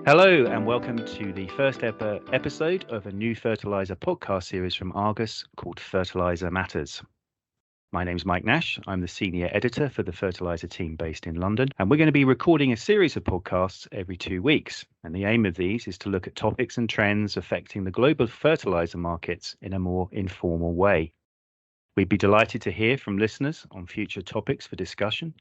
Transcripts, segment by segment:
Hello and welcome to the first ever episode of a new fertilizer podcast series from Argus called Fertilizer Matters. My name's Mike Nash. I'm the senior editor for the fertilizer team based in London, and we're going to be recording a series of podcasts every 2 weeks. And the aim of these is to look at topics and trends affecting the global fertilizer markets in a more informal way. We'd be delighted to hear from listeners on future topics for discussion.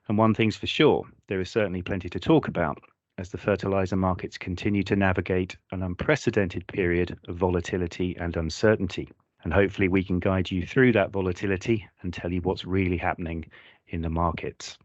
And one thing's for sure, there is certainly plenty to talk about as the fertilizer markets continue to navigate an unprecedented period of volatility and uncertainty. And hopefully we can guide you through that volatility and tell you what's really happening in the markets.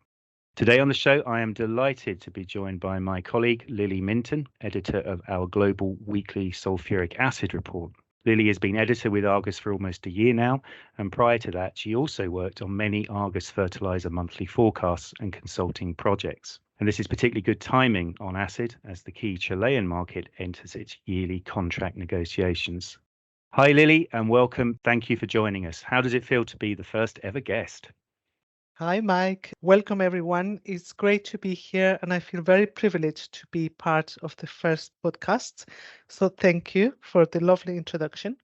Today on the show, I am delighted to be joined by my colleague, Lili Minton, editor of our global weekly sulfuric acid report. Lili has been editor with Argus for almost a year now, and prior to that, she also worked on many Argus fertilizer monthly forecasts and consulting projects. And this is particularly good timing on acid as the key Chilean market enters its yearly contract negotiations. Hi, Lili, and welcome. Thank you for joining us. How does it feel to be the first ever guest? Hi, Mike. Welcome, everyone. It's great to be here, and I feel very privileged to be part of the first podcast. So thank you for the lovely introduction.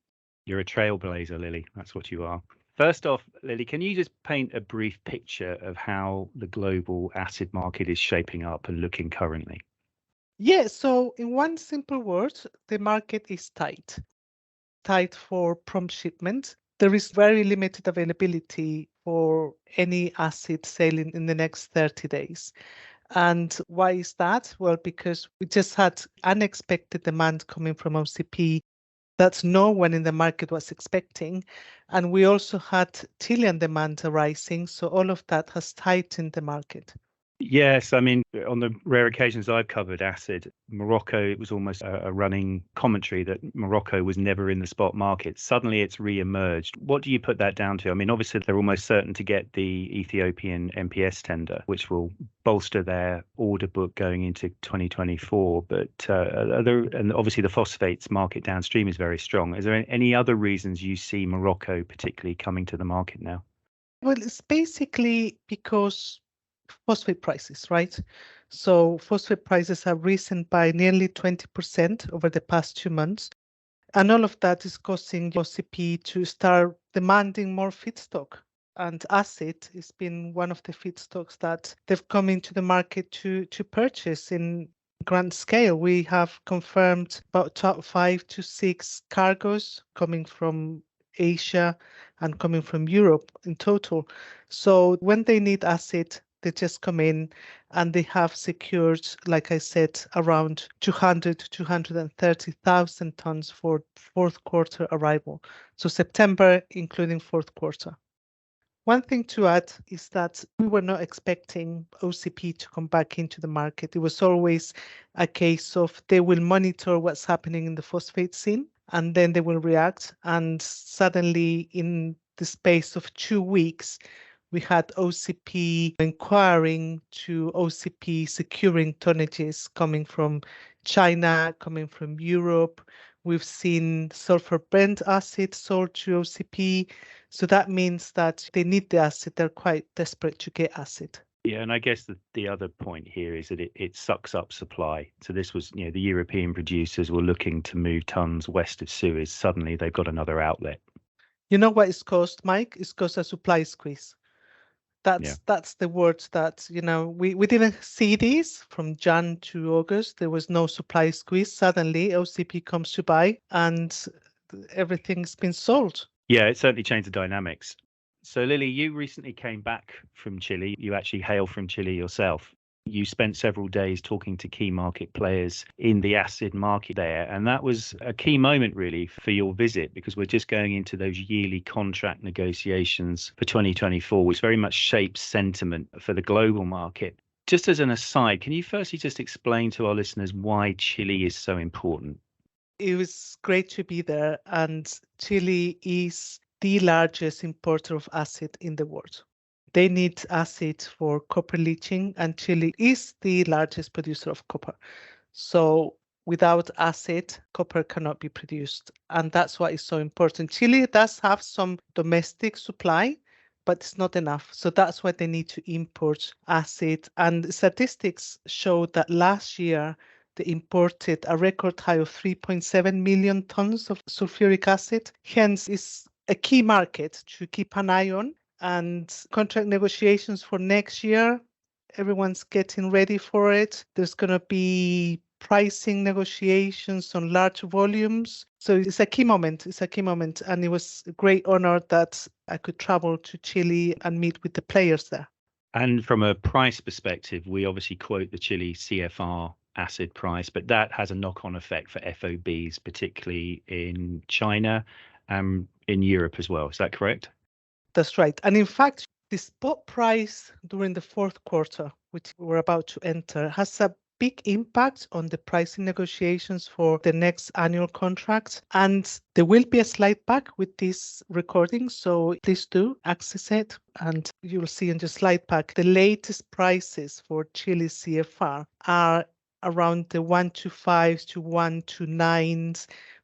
You're a trailblazer, Lili. That's what you are. First off, Lili, can you just paint a brief picture of how the global acid market is shaping up and looking currently? Yeah, so in one simple word, the market is tight. Tight for prompt shipment. There is very limited availability for any acid sailing in the next 30 days. And why is that? Well, because we just had unexpected demand coming from OCP that no one in the market was expecting. And we also had Chilean demand arising. So all of that has tightened the market. Yes, I mean, on the rare occasions I've covered acid, Morocco, it was almost a running commentary that Morocco was never in the spot market. Suddenly it's re-emerged. What do you put that down to? I mean, obviously they're almost certain to get the Ethiopian MPS tender, which will bolster their order book going into 2024. But and obviously the phosphates market downstream is very strong. Is there any other reasons you see Morocco particularly coming to the market now? Well, it's basically because phosphate prices, right? So phosphate prices have risen by nearly 20% over the past 2 months. And all of that is causing OCP to start demanding more feedstock. And acid has been one of the feedstocks that they've come into the market to purchase in grand scale. We have confirmed about 5 to 6 cargoes coming from Asia and coming from Europe in total. So when they need acid, they just come in and they have secured, like I said, around 200 to 230,000 tons for fourth quarter arrival. So September, including fourth quarter. One thing to add is that we were not expecting OCP to come back into the market. It was always a case of they will monitor what's happening in the phosphate scene and then they will react. And suddenly, in the space of 2 weeks, we had OCP inquiring to OCP securing tonnages coming from China, coming from Europe. We've seen sulfur brent acid sold to OCP. So that means that they need the acid. They're quite desperate to get acid. Yeah, and I guess the other point here is that it sucks up supply. So this was, the European producers were looking to move tons west of Suez. Suddenly they've got another outlet. You know what it's caused, Mike? It's caused a supply squeeze. That's the word that, we didn't see this from Jan to August. There was no supply squeeze. Suddenly OCP comes to buy and everything's been sold. Yeah, it certainly changed the dynamics. So Lili, you recently came back from Chile. You actually hail from Chile yourself. You spent several days talking to key market players in the acid market there. And that was a key moment, really, for your visit, because we're just going into those yearly contract negotiations for 2024, which very much shapes sentiment for the global market. Just as an aside, can you firstly just explain to our listeners why Chile is so important? It was great to be there. And Chile is the largest importer of acid in the world. They need acid for copper leaching, and Chile is the largest producer of copper. So without acid, copper cannot be produced. And that's why it's so important. Chile does have some domestic supply, but it's not enough. So that's why they need to import acid. And statistics show that last year, they imported a record high of 3.7 million tons of sulfuric acid. Hence, it's a key market to keep an eye on. And contract negotiations for next year, everyone's getting ready for it. There's going to be pricing negotiations on large volumes. So it's a key moment. It's a key moment. And it was a great honor that I could travel to Chile and meet with the players there. And from a price perspective, we obviously quote the Chile CFR acid price, but that has a knock-on effect for FOBs, particularly in China and in Europe as well. Is that correct? That's right. And in fact, the spot price during the fourth quarter, which we're about to enter, has a big impact on the pricing negotiations for the next annual contract. And there will be a slide pack with this recording, so please do access it. And you'll see in the slide pack, the latest prices for Chile CFR are around the 125 to 129,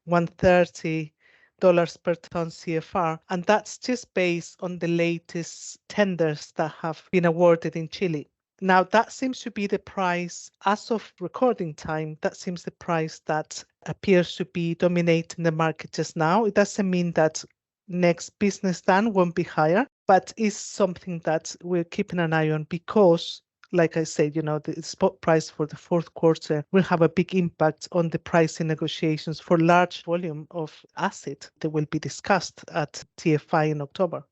130 dollars per ton CFR, and that's just based on the latest tenders that have been awarded in Chile. Now, that seems to be the price, as of recording time, that seems the price that appears to be dominating the market just now. It doesn't mean that next business done won't be higher, but it's something that we're keeping an eye on because, like I said, the spot price for the fourth quarter will have a big impact on the pricing negotiations for large volume of acid that will be discussed at TFI in October.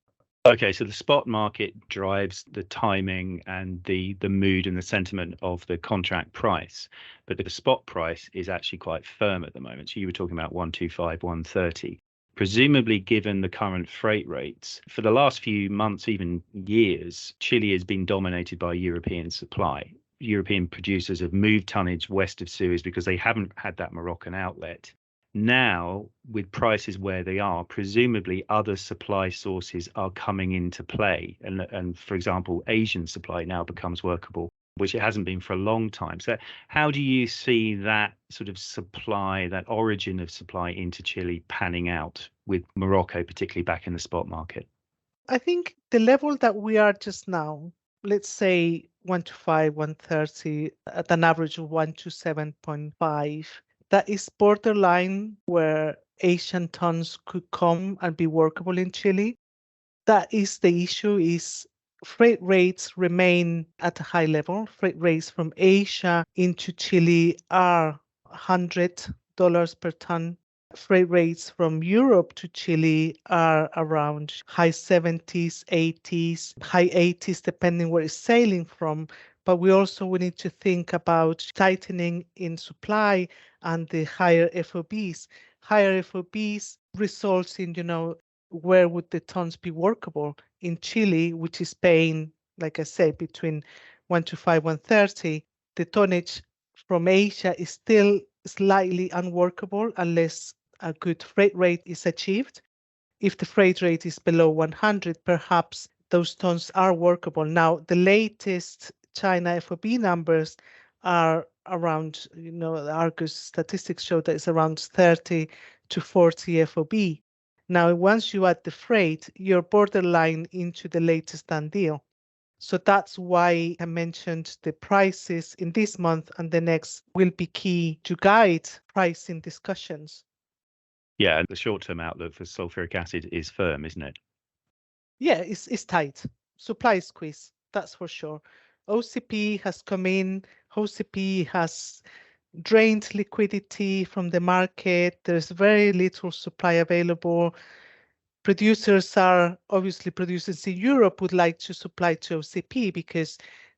Okay, so the spot market drives the timing and the mood and the sentiment of the contract price, but the spot price is actually quite firm at the moment. So you were talking about 125, 130. Presumably, given the current freight rates, for the last few months, even years, Chile has been dominated by European supply. European producers have moved tonnage west of Suez because they haven't had that Moroccan outlet. Now, with prices where they are, presumably other supply sources are coming into play. And for example, Asian supply now becomes workable, which it hasn't been for a long time. So how do you see that sort of supply, that origin of supply into Chile panning out with Morocco, particularly back in the spot market? I think the level that we are just now, let's say 125, 130, at an average of 127.5, that is borderline where Asian tons could come and be workable in Chile. That is the issue, is freight rates remain at a high level. Freight rates from Asia into Chile are $100 per ton. Freight rates from Europe to Chile are around high 70s, 80s, high 80s, depending where it's sailing from. But we also need to think about tightening in supply and the higher FOBs. Higher FOBs results in, where would the tons be workable? In Chile, which is paying, like I said, between 125, 130, the tonnage from Asia is still slightly unworkable unless a good freight rate is achieved. If the freight rate is below 100, perhaps those tons are workable. Now, the latest China FOB numbers are around, the Argus statistics show that it's around 30 to 40 FOB. Now, once you add the freight, you're borderline into the latest done deal. So that's why I mentioned the prices in this month and the next will be key to guide pricing discussions. Yeah, and the short-term outlook for sulfuric acid is firm, isn't it? Yeah, it's tight. Supply squeeze, that's for sure. OCP has come in. OCP has drained liquidity from the market. There's very little supply available. Producers are obviously producers in Europe would like to supply to OCP because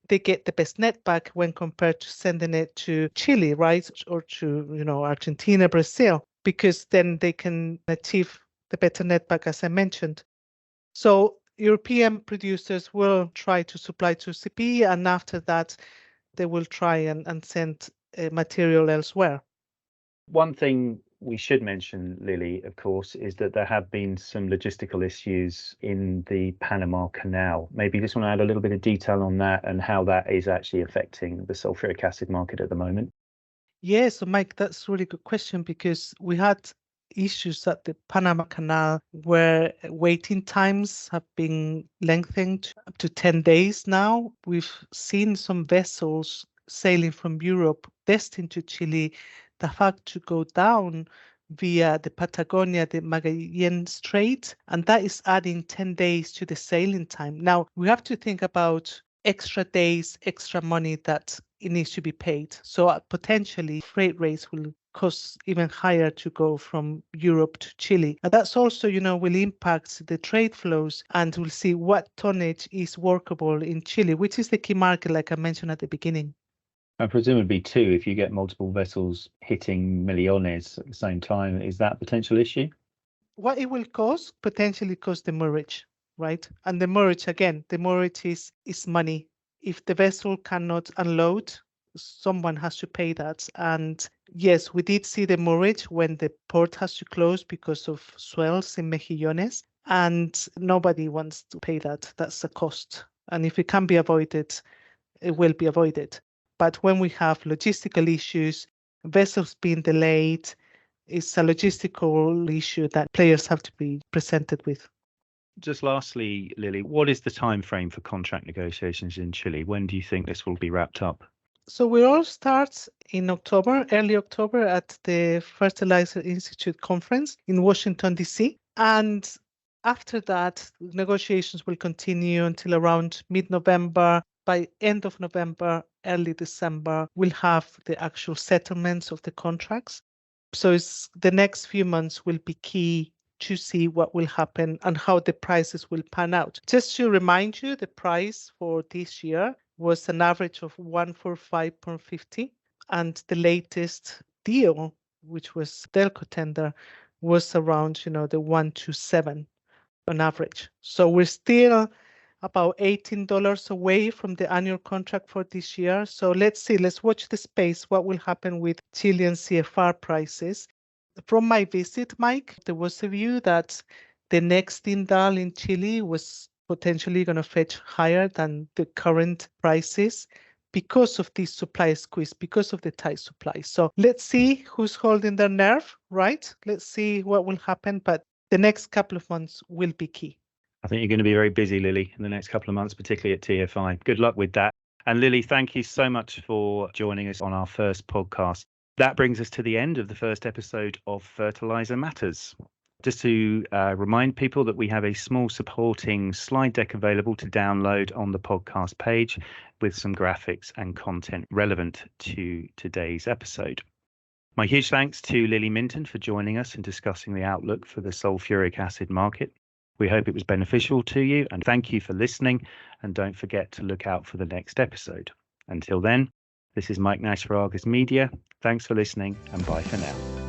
they get the best netback when compared to sending it to Chile, right? Or to, Argentina, Brazil, because then they can achieve the better netback, as I mentioned. So European producers will try to supply to OCP, and after that, they will try and send material elsewhere. One thing we should mention, Lili, of course, is that there have been some logistical issues in the Panama Canal. Maybe you just want to add a little bit of detail on that and how that is actually affecting the sulfuric acid market at the moment. Yeah, so Mike, that's a really good question because we had issues at the Panama Canal where waiting times have been lengthened up to 10 days now. We've seen some vessels sailing from Europe. destined to Chile that have to go down via the Patagonia, the Magallanes Strait, and that is adding 10 days to the sailing time. Now, we have to think about extra days, extra money that it needs to be paid. So potentially freight rates will cost even higher to go from Europe to Chile. And that's also, will impact the trade flows, and we'll see what tonnage is workable in Chile, which is the key market, like I mentioned at the beginning. And presumably too, if you get multiple vessels hitting Millones at the same time, is that a potential issue? What it will potentially cost the demurrage, right? And the demurrage is money. If the vessel cannot unload, someone has to pay that. And yes, we did see the demurrage when the port has to close because of swells in Mejillones, and nobody wants to pay that. That's a cost. And if it can be avoided, it will be avoided. But when we have logistical issues, vessels being delayed, it's a logistical issue that players have to be presented with. Just lastly, Lili, what is the time frame for contract negotiations in Chile? When do you think this will be wrapped up? So we all start in October, early October, at the Fertilizer Institute conference in Washington, D.C. And after that, negotiations will continue until around mid-November. By end of November, early December, we'll have the actual settlements of the contracts. So the next few months will be key to see what will happen and how the prices will pan out. Just to remind you, the price for this year was an average of 145.50, and the latest deal, which was Delco tender, was around the 127 on average. So we're still about $18 away from the annual contract for this year. So let's watch the space, what will happen with Chilean CFR prices. From my visit, Mike, there was a view that the next Tindal in Chile was potentially going to fetch higher than the current prices because of this supply squeeze, because of the tight supply. So let's see who's holding their nerve, right? Let's see what will happen. But the next couple of months will be key. I think you're going to be very busy, Lili, in the next couple of months, particularly at TFI. Good luck with that. And Lili, thank you so much for joining us on our first podcast. That brings us to the end of the first episode of Fertilizer Matters. Just to remind people that we have a small supporting slide deck available to download on the podcast page with some graphics and content relevant to today's episode. My huge thanks to Lili Minton for joining us and discussing the outlook for the sulfuric acid market. We hope it was beneficial to you, and thank you for listening, and don't forget to look out for the next episode. Until then, this is Mike Nash for Argus Media. Thanks for listening, and bye for now.